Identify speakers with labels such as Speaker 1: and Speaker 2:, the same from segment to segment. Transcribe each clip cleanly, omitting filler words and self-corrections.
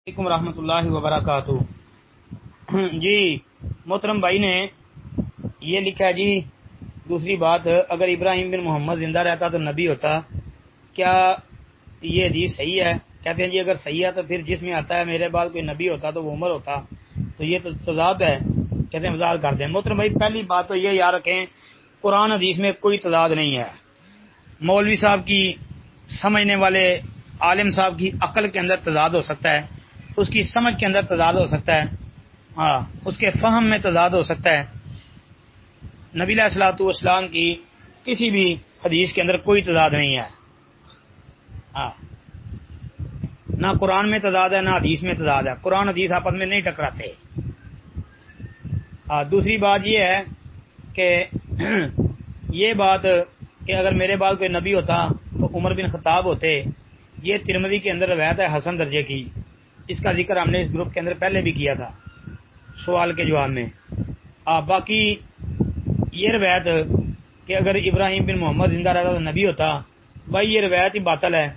Speaker 1: علیکم ورحمۃ اللہ وبرکاتہ۔ جی محترم بھائی نے یہ لکھا ہے جی، دوسری بات، اگر ابراہیم بن محمد زندہ رہتا تو نبی ہوتا، کیا یہ حدیث صحیح ہے؟ کہتے ہیں جی اگر صحیح ہے تو پھر جس میں آتا ہے میرے بعد کوئی نبی ہوتا تو وہ عمر ہوتا، تو یہ تو تضاد ہے، کہتے ہیں وضاحت کر دیں۔ محترم بھائی پہلی بات تو یہ یاد رکھیں، قرآن حدیث میں کوئی تضاد نہیں ہے۔ مولوی صاحب کی سمجھنے والے عالم صاحب کی عقل کے اندر تضاد ہو سکتا ہے، اس کی سمجھ کے اندر تضاد ہو سکتا ہے، ہاں اس کے فہم میں تضاد ہو سکتا ہے۔ نبی علیہ الصلوۃ والسلام کی کسی بھی حدیث کے اندر کوئی تضاد نہیں ہے، ہاں نہ قرآن میں تضاد ہے نہ حدیث میں تضاد ہے، قرآن حدیث آپس میں نہیں ٹکراتے۔ دوسری بات یہ ہے کہ یہ بات کہ اگر میرے بعد کوئی نبی ہوتا تو عمر بن خطاب ہوتے، یہ ترمذی کے اندر روایت ہے حسن درجے کی، اس کا ذکر ہم نے اس گروپ کے اندر پہلے بھی کیا تھا سوال کے جواب میں۔ باقی یہ روایت کہ اگر ابراہیم بن محمد زندہ رہتا تو نبی ہوتا، بھائی یہ روایت ہی باطل ہے،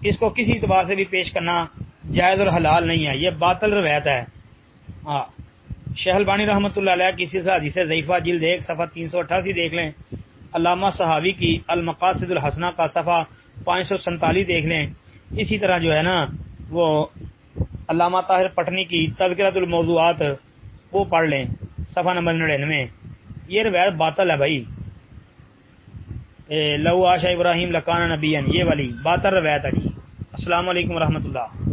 Speaker 1: اس کو کسی اعتبار سے بھی پیش کرنا جائز اور حلال نہیں ہے، یہ باطل روایت ہے۔ شیخ البانی رحمۃ اللہ علیہ کی سلسلہ حدیث ضعیفہ جلد 1 صفحہ 388 دیکھ لیں، علامہ صحاوی کی المقاصد الحسنہ کا صفحہ 547 دیکھ لیں، اسی طرح جو ہے نا وہ علامہ طاہر پٹنی کی تذکرۃ الموضوعات وہ پڑھ لیں صفحہ نمبر 99۔ یہ روایت باطل ہے بھائی، لو عاش ابراہیم لکان نبیا، یہ والی باطل روایت ہے جی۔ السلام علیکم ورحمۃ اللہ۔